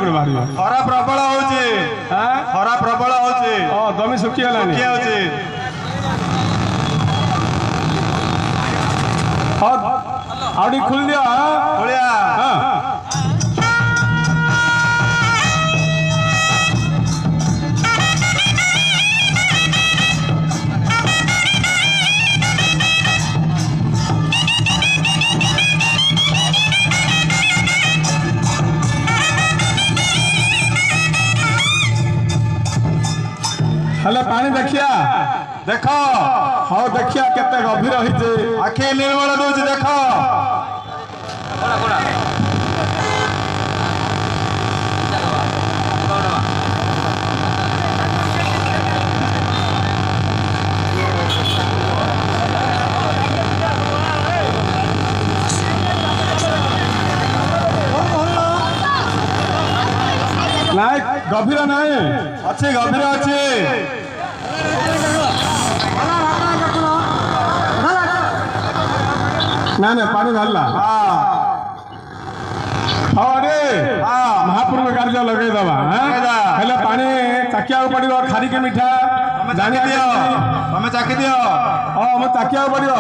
code बाहर खरा प्रबल होची हां खरा प्रबल होची जमी सुखी गलानी क्या होची आउडी खुल दियो खोलिया हां हेले पानी देखिया देख हाँ देखिया केते गभीर होइছে आखि निर्मल दूज देख नाय गभीर नाय अच्छे गभीर अच्छे ना ना पानी धरला हाँ अरे महाप्रभु कार्य लगे दबा लगे हेले पानी चाकिया पड़ो खारी के मीठा जानी दियो तमे चाखी दियो हाँ मैं चाकिया पड़ो